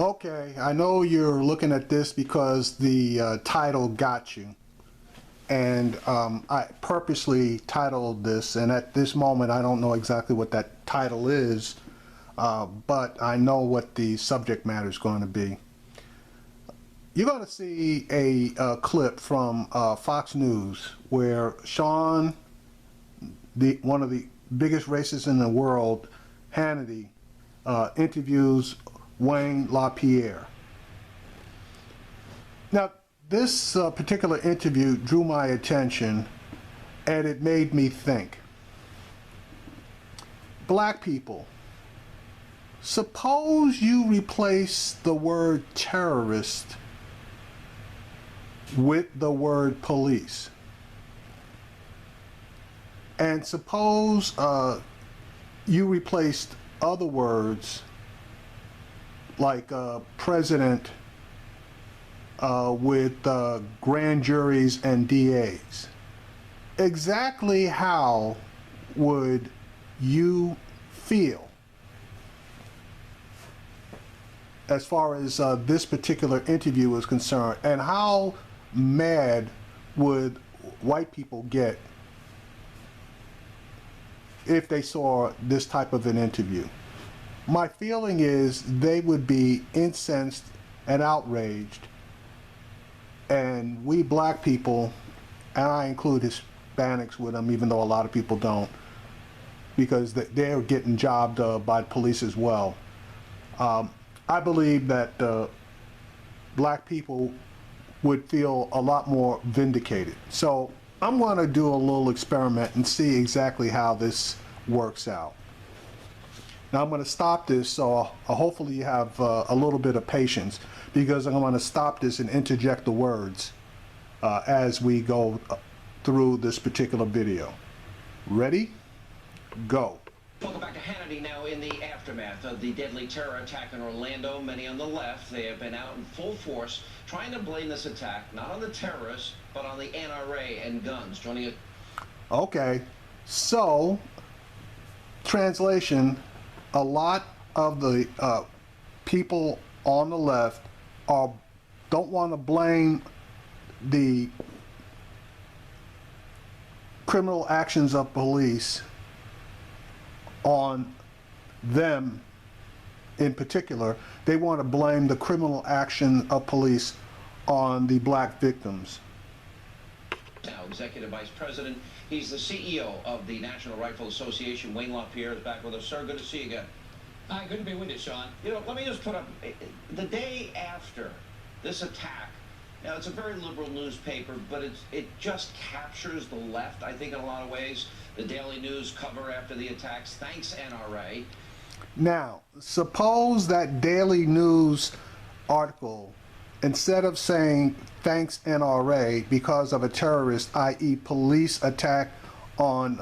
Okay, I know you're looking at this because the title got you. And I purposely titled this, and at this moment I don't know exactly what that title is, but I know what the subject matter is going to be. You're going to see a clip from Fox News where Sean, one of the biggest racists in the world, Hannity, interviews Wayne LaPierre. Now, this particular interview drew my attention, and it made me think. Black people, suppose you replace the word terrorist with the word police. And suppose you replaced other words like president with grand juries and DAs. Exactly how would you feel as far as this particular interview is concerned, and how mad would white people get if they saw this type of an interview? My feeling is they would be incensed and outraged, and we black people, and I include Hispanics with them, even though a lot of people don't, because they're getting jobbed by police as well. I believe that black people would feel a lot more vindicated. So I'm going to do a little experiment and see exactly how this works out. Now I'm going to stop this, so hopefully you have a little bit of patience, because I'm going to stop this and interject the words as we go through this particular video. Ready? Go. Welcome back to Hannity. Now, in the aftermath of the deadly terror attack in Orlando, many on the left, they have been out in full force trying to blame this attack not on the terrorists, but on the NRA and guns. Joining us. Okay, so translation, a lot of the people on the left don't want to blame the criminal actions of police on them in particular. They want to blame the criminal action of police on the black victims. Now, Executive Vice President, he's the CEO of the National Rifle Association. Wayne LaPierre is back with us. Sir, good to see you again. Hi, good to be with you, Sean. You know, let me just put up, the day after this attack, now it's a very liberal newspaper, but it just captures the left, I think, in a lot of ways. The Daily News cover after the attacks, thanks NRA. Now, suppose that Daily News article, instead of saying thanks NRA because of a terrorist, i.e. police attack on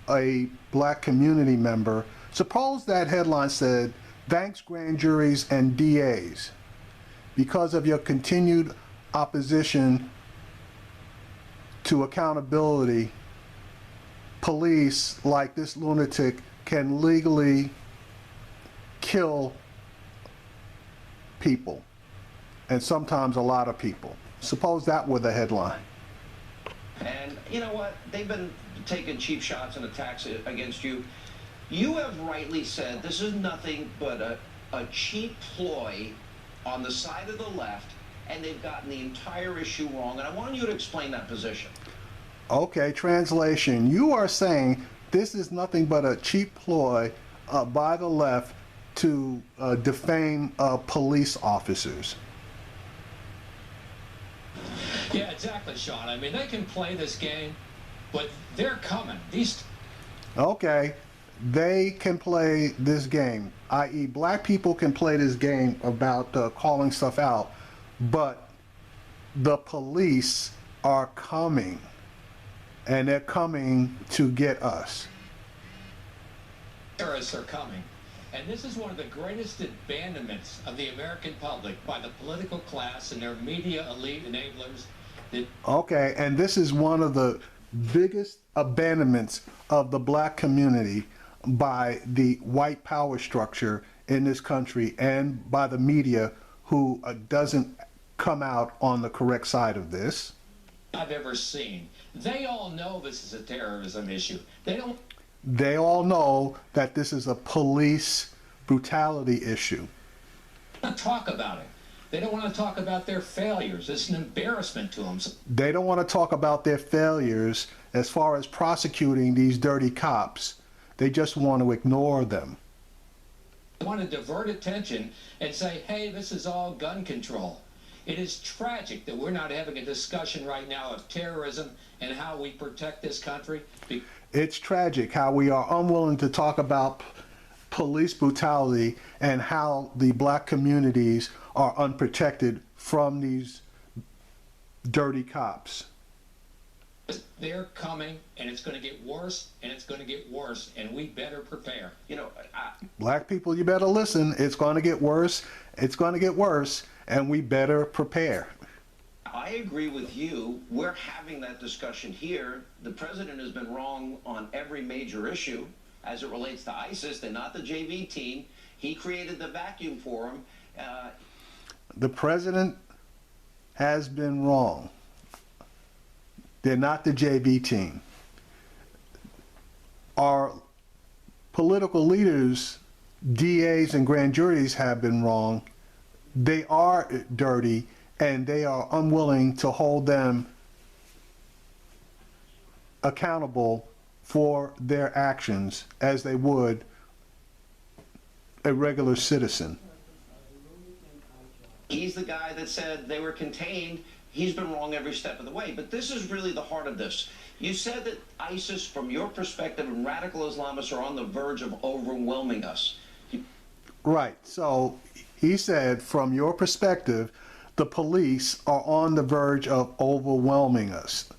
a black community member, suppose that headline said, thanks grand juries and DAs because of your continued opposition to accountability. Police like this lunatic can legally kill people, and sometimes a lot of people. Suppose that were the headline. And you know what? They've been taking cheap shots and attacks against you. You have rightly said this is nothing but a cheap ploy on the side of the left, and they've gotten the entire issue wrong. And I want you to explain that position. Okay, translation. You are saying this is nothing but a cheap ploy by the left to defame police officers. Yeah, exactly, Sean. I mean, they can play this game, but they're coming. Okay, they can play this game, i.e. black people can play this game about calling stuff out, but the police are coming, and they're coming to get us. Terrorists are coming. And this is one of the greatest abandonments of the American public by the political class and their media elite enablers. Okay, and this is one of the biggest abandonments of the black community by the white power structure in this country and by the media who doesn't come out on the correct side of this. I've ever seen. They all know this is a terrorism issue. They all know that this is a police brutality issue. Want to talk about it. They don't want to talk about their failures. It's an embarrassment to them. They don't want to talk about their failures as far as prosecuting these dirty cops. They just want to ignore them. They want to divert attention and say, hey, this is all gun control. It is tragic that we're not having a discussion right now of terrorism and how we protect this country. It's tragic how we are unwilling to talk about police brutality and how the black communities are unprotected from these dirty cops. They're coming, and it's going to get worse, and it's going to get worse, and we better prepare. You know, Black people, you better listen. It's going to get worse. It's going to get worse, and we better prepare. I agree with you. We're having that discussion here. The president has been wrong on every major issue as it relates to ISIS. They're not the JV team. He created the vacuum for them. The president has been wrong. They're not the JV team. Our political leaders, DAs and grand juries, have been wrong. They are dirty, and they are unwilling to hold them accountable for their actions as they would a regular citizen. He's the guy that said they were contained. He's been wrong every step of the way. But this is really the heart of this. You said that ISIS, from your perspective, and radical Islamists are on the verge of overwhelming us. Right. So he said, from your perspective, the police are on the verge of overwhelming us.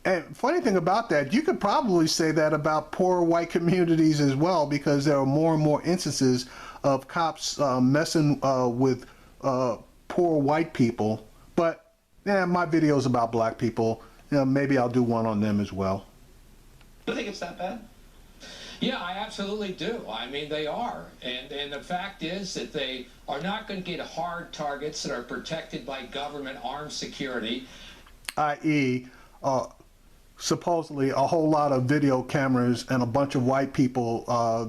And funny thing about that, you could probably say that about poor white communities as well, because there are more and more instances of cops messing with poor white people. But yeah, my video is about black people. You know, maybe I'll do one on them as well. Do you think it's that bad? Yeah, I absolutely do. I mean, they are. And the fact is that they are not going to get hard targets that are protected by government armed security. i.e., supposedly a whole lot of video cameras and a bunch of white people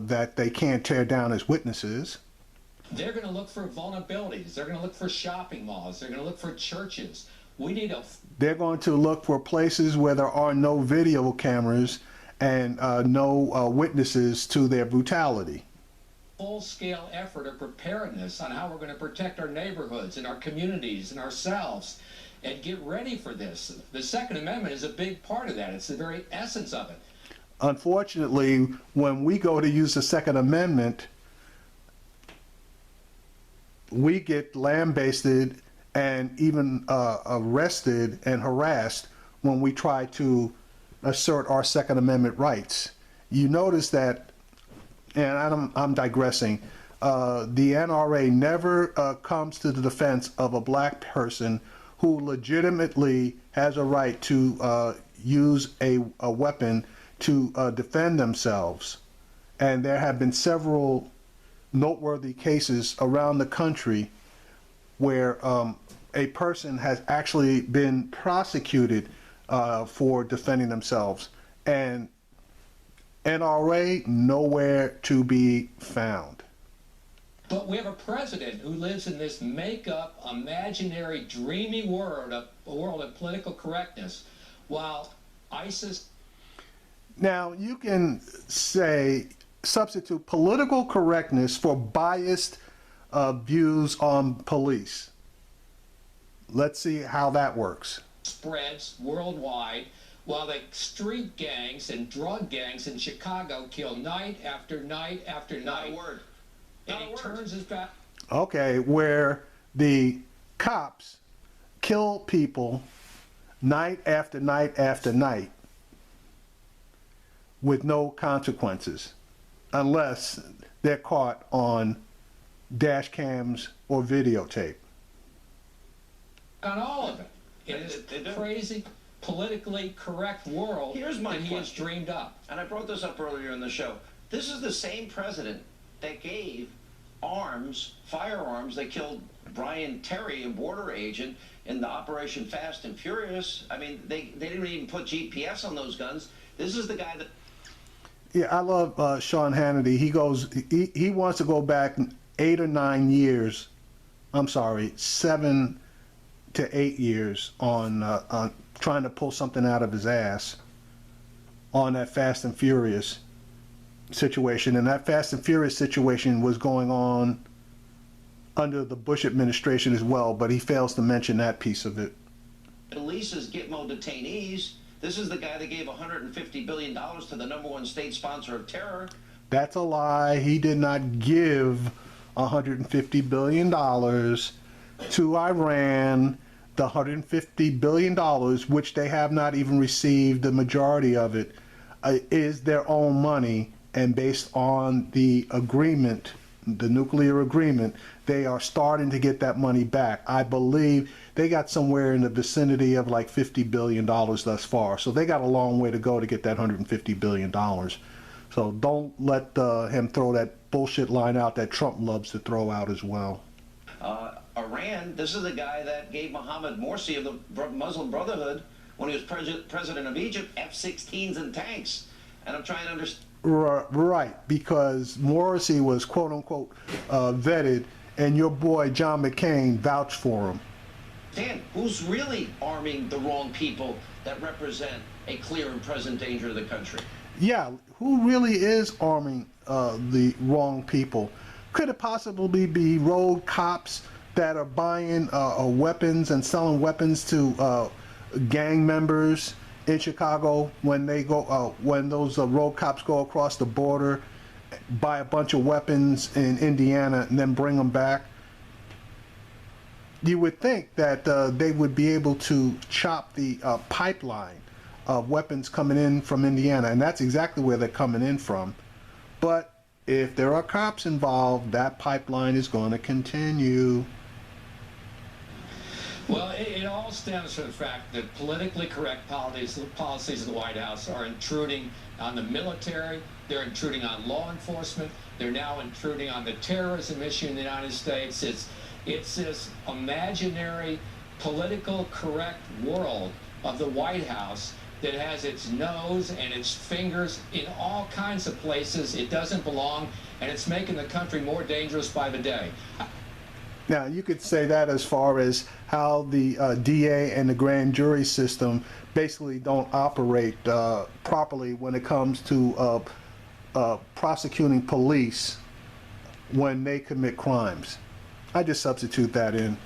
that they can't tear down as witnesses. They're going to look for vulnerabilities. They're going to look for shopping malls. They're going to look for churches. We need a... They're going to look for places where there are no video cameras and no witnesses to their brutality. Full-scale effort of preparedness on how we're going to protect our neighborhoods and our communities and ourselves and get ready for this. The Second Amendment is a big part of that. It's the very essence of it. Unfortunately, when we go to use the Second Amendment, we get lambasted and even arrested and harassed when we try to assert our Second Amendment rights. You notice that, and I'm digressing, the NRA never comes to the defense of a black person who legitimately has a right to use a weapon to defend themselves. And there have been several noteworthy cases around the country where a person has actually been prosecuted for defending themselves. And NRA, nowhere to be found. But we have a president who lives in this make-up, imaginary, dreamy world of political correctness, while ISIS... Now, you can say, substitute political correctness for biased views on police. Let's see how that works. ...spreads worldwide, while the street gangs and drug gangs in Chicago kill night after night after night. Not a word. And he turns his back. Okay, where the cops kill people night after night after night with no consequences, unless they're caught on dash cams or videotape. On all of it. In this crazy, politically correct world Here's my that he has question. dreamed up. And I brought this up earlier in the show. This is the same president that gave firearms that killed Brian Terry, a border agent, in the Operation Fast and Furious. I mean, they didn't even put GPS on those guns. This is the guy that... Yeah, I love Sean Hannity. He wants to go back 8 or 9 years. I'm sorry, 7 to 8 years on trying to pull something out of his ass on that Fast and Furious situation. And that Fast and Furious situation was going on under the Bush administration as well, but he fails to mention that piece of it. releases Gitmo detainees. This is the guy that gave $150 billion to the #1 state sponsor of terror. That's a lie. He did not give $150 billion to Iran. The $150 billion, which they have not even received the majority of it, is their own money. And based on the agreement, the nuclear agreement, they are starting to get that money back. I believe they got somewhere in the vicinity of like $50 billion thus far. So they got a long way to go to get that $150 billion. So don't let him throw that bullshit line out that Trump loves to throw out as well. Iran, this is the guy that gave Mohammed Morsi of the Muslim Brotherhood, when he was president of Egypt, F-16s and tanks. And I'm trying to understand. Right, because Morsi was quote-unquote vetted, and your boy John McCain vouched for him. Dan, who's really arming the wrong people that represent a clear and present danger to the country? Yeah, who really is arming the wrong people? Could it possibly be rogue cops that are buying weapons and selling weapons to gang members in Chicago when they go when those rogue cops go across the border, buy a bunch of weapons in Indiana and then bring them back? You would think that they would be able to chop the pipeline of weapons coming in from Indiana, and that's exactly where they're coming in from. But if there are cops involved, that pipeline is going to continue. Well, it all stems from the fact that politically correct policies of the White House are intruding on the military, they're intruding on law enforcement, they're now intruding on the terrorism issue in the United States. It's this imaginary, political correct world of the White House that has its nose and its fingers in all kinds of places it doesn't belong, and it's making the country more dangerous by the day. Now, you could say that as far as how the DA and the grand jury system basically don't operate properly when it comes to prosecuting police when they commit crimes. I just substitute that in.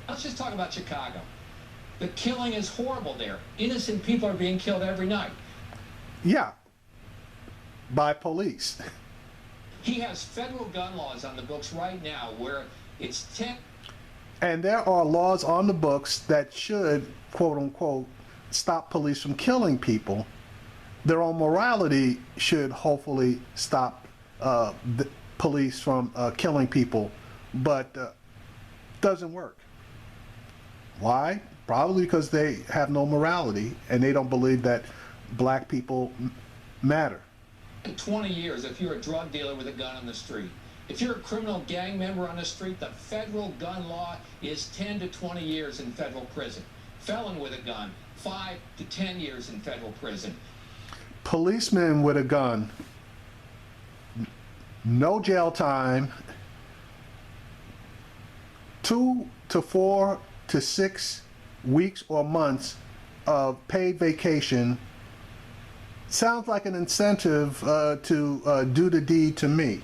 Let's just talk about Chicago. The killing is horrible there. Innocent people are being killed every night. Yeah, by police. He has federal gun laws on the books right now where it's 10. And there are laws on the books that should, quote unquote, stop police from killing people. Their own morality should hopefully stop the police from killing people, but doesn't work. Why? Probably because they have no morality and they don't believe that black people matter. 20 years if you're a drug dealer with a gun on the street. If you're a criminal gang member on the street, the federal gun law is 10 to 20 years in federal prison. Felon with a gun, 5 to 10 years in federal prison. Policemen with a gun, no jail time, 2 to 4 to 6 weeks or months of paid vacation. Sounds like an incentive to do the deed to me.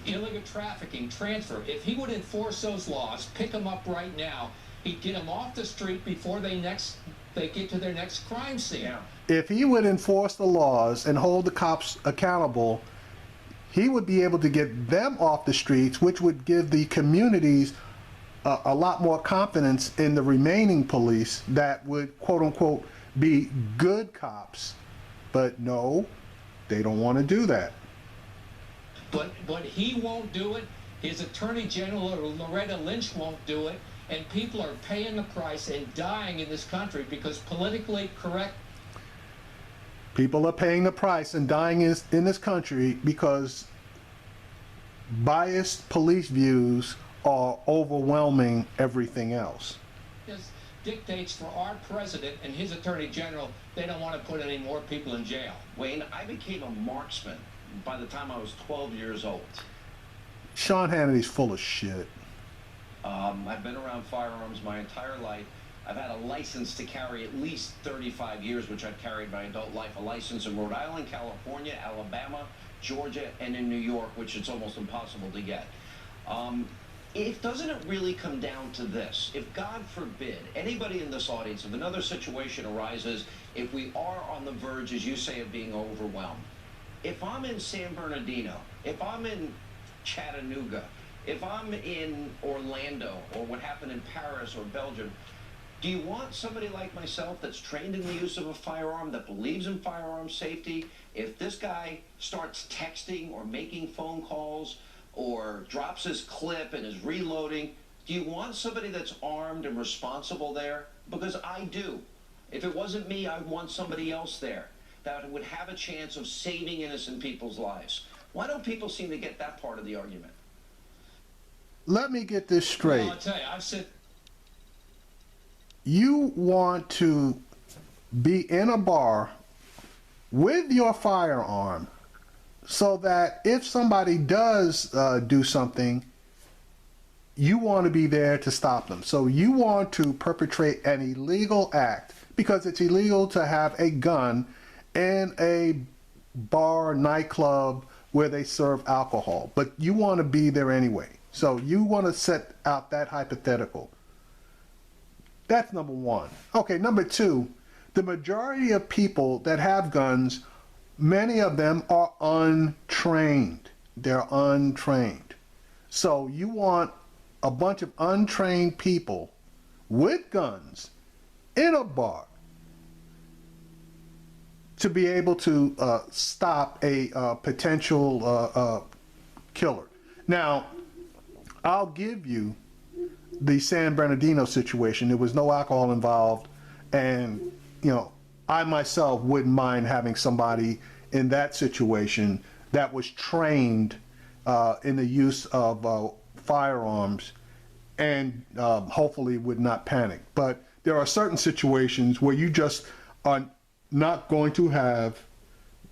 Illegal trafficking, transfer. If he would enforce those laws, pick them up right now, he'd get them off the street before they get to their next crime scene. Yeah. If he would enforce the laws and hold the cops accountable, he would be able to get them off the streets, which would give the communities a lot more confidence in the remaining police that would, quote unquote, be good cops. But no, they don't want to do that. But he won't do it. His Attorney General Loretta Lynch won't do it, and people are paying the price and dying in this country because politically correct. People are paying the price and dying in this country because biased police views are overwhelming everything else. This dictates for our president and his attorney general, they don't want to put any more people in jail. Wayne, I became a marksman by the time I was 12 years old. Sean Hannity's full of shit. I've been around firearms my entire life. I've had a license to carry at least 35 years, which I've carried my adult life, a license in Rhode Island, California, Alabama, Georgia, and in New York, which it's almost impossible to get. Doesn't it really come down to this? If, God forbid, anybody in this audience, if another situation arises, if we are on the verge, as you say, of being overwhelmed, if I'm in San Bernardino, if I'm in Chattanooga, if I'm in Orlando, or what happened in Paris or Belgium, do you want somebody like myself that's trained in the use of a firearm, that believes in firearm safety? If this guy starts texting or making phone calls or drops his clip and is reloading, do you want somebody that's armed and responsible there? Because I do. If it wasn't me, I'd want somebody else there that would have a chance of saving innocent people's lives. Why don't people seem to get that part of the argument? Let me get this straight. Well, I'll tell you, I've said... You want to be in a bar with your firearm so that if somebody does do something, you want to be there to stop them. So you want to perpetrate an illegal act because it's illegal to have a gun in a bar, nightclub where they serve alcohol, but you want to be there anyway. So you want to set out that hypothetical. That's number one. Okay, number two, the majority of people that have guns, many of them are untrained. They're untrained. So you want a bunch of untrained people with guns in a bar to be able to stop a potential killer. Now, I'll give you the San Bernardino situation. There was no alcohol involved, and I myself wouldn't mind having somebody in that situation that was trained in the use of firearms and hopefully would not panic. But there are certain situations where you just are not going to have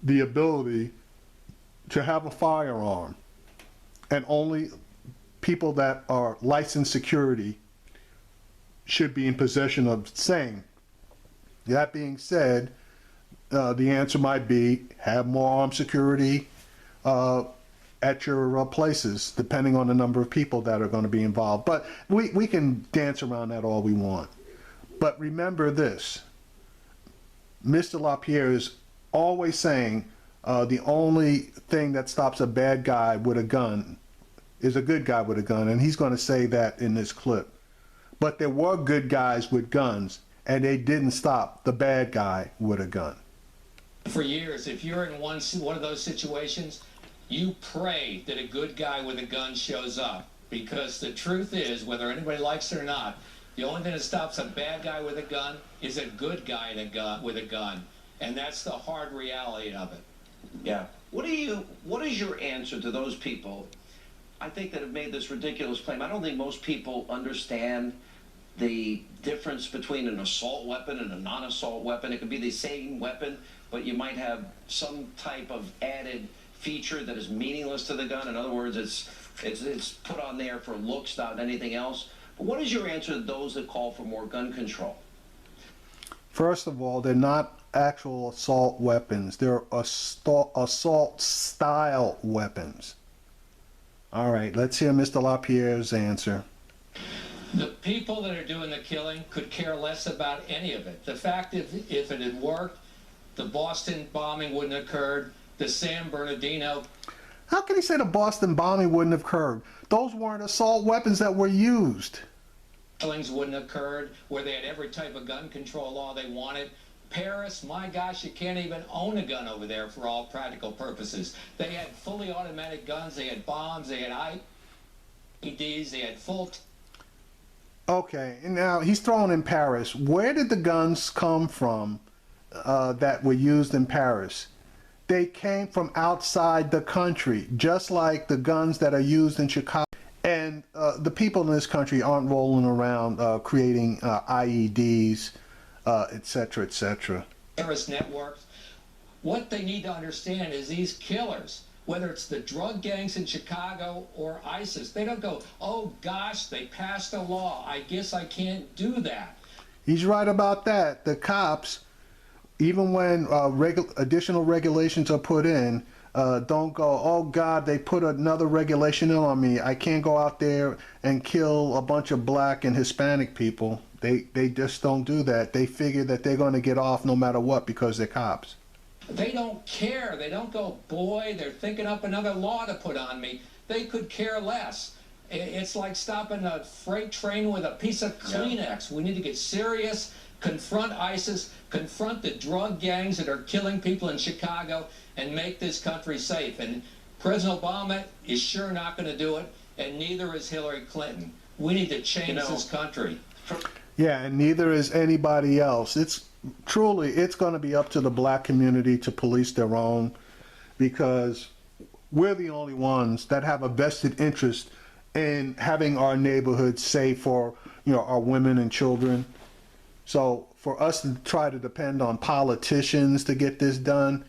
the ability to have a firearm, and only people that are licensed security should be in possession of same. That being said, the answer might be have more armed security at your places, depending on the number of people that are going to be involved. But we can dance around that all we want. But remember this, Mr. LaPierre is always saying the only thing that stops a bad guy with a gun is a good guy with a gun, and he's going to say that in this clip. But there were good guys with guns, and they didn't stop the bad guy with a gun. For years, if you're in one of those situations, you pray that a good guy with a gun shows up, because the truth is, whether anybody likes it or not, the only thing that stops a bad guy with a gun is a good guy with a gun, and that's the hard reality of it. Yeah. What is your answer to those people, I think, that have made this ridiculous claim? I don't think most people understand the difference between an assault weapon and a non-assault weapon. It could be the same weapon, but you might have some type of added feature that is meaningless to the gun. In other words, it's put on there for looks, not anything else. But what is your answer to those that call for more gun control? First of all, they're not actual assault weapons. They're assault style weapons. All right, let's hear Mr. LaPierre's answer. The people that are doing the killing could care less about any of it. The fact if it had worked, the Boston bombing wouldn't have occurred, the San Bernardino... How can he say the Boston bombing wouldn't have occurred? Those weren't assault weapons that were used. Killings wouldn't have occurred, where they had every type of gun control law they wanted. Paris, my gosh, you can't even own a gun over there for all practical purposes. They had fully automatic guns, they had bombs, they had IEDs, they had full... Okay, and now he's throwing in Paris. Where did the guns come from that were used in Paris, they came from outside the country, just like the guns that are used in Chicago. And the people in this country aren't rolling around creating IEDs, et cetera, et cetera. Terrorist networks. What they need to understand is these killers, whether it's the drug gangs in Chicago or ISIS, they don't go, oh gosh, they passed a law, I guess I can't do that. He's right about that. The cops, even when additional regulations are put in, don't go, oh God, they put another regulation in on me. I can't go out there and kill a bunch of black and Hispanic people. They just don't do that. They figure that they're going to get off no matter what because they're cops. They don't care. They don't go, boy, they're thinking up another law to put on me. They could care less. It's like stopping a freight train with a piece of Kleenex. We need to get serious, confront ISIS, confront the drug gangs that are killing people in Chicago, and make this country safe. And President Obama is sure not going to do it, and neither is Hillary Clinton. We need to change this country. Yeah, and neither is anybody else. It's going to be up to the black community to police their own, because we're the only ones that have a vested interest in having our neighborhoods safe for, our women and children. So for us to try to depend on politicians to get this done,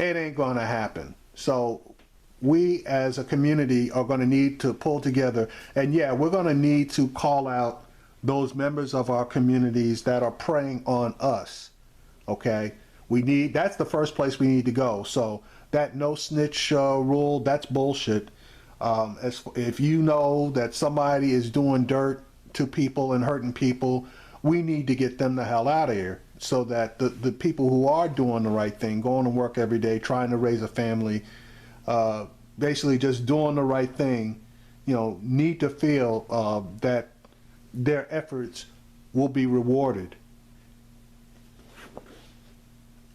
it ain't going to happen. So we as a community are going to need to pull together, and yeah, we're going to need to call out those members of our communities that are preying on us. Okay, that's the first place we need to go. So that no snitch rule, that's bullshit. If you know that somebody is doing dirt to people and hurting people, we need to get them the hell out of here, so that the people who are doing the right thing, going to work every day, trying to raise a family, basically just doing the right thing, need to feel that their efforts will be rewarded.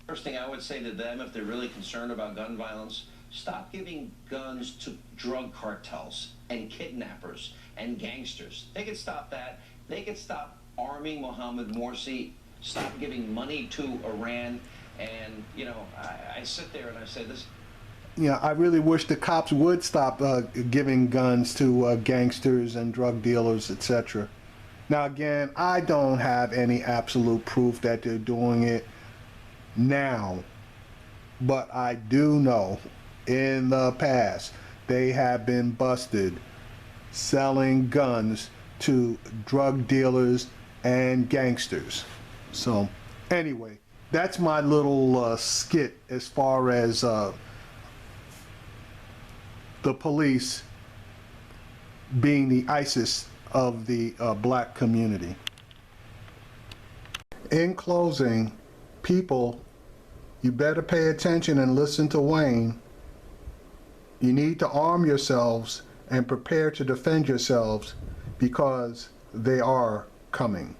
First thing I would say to them, if they're really concerned about gun violence, stop giving guns to drug cartels and kidnappers and gangsters. They could stop that. They could stop arming Mohammed Morsi, stop giving money to Iran. And, I sit there and I say this. I really wish the cops would stop giving guns to gangsters and drug dealers, etc. Now, again, I don't have any absolute proof that they're doing it now, but I do know in the past they have been busted selling guns to drug dealers and gangsters. So anyway, that's my little skit as far as the police being the ISIS of the black community. In closing, people, you better pay attention and listen to Wayne. You need to arm yourselves and prepare to defend yourselves, because they are coming.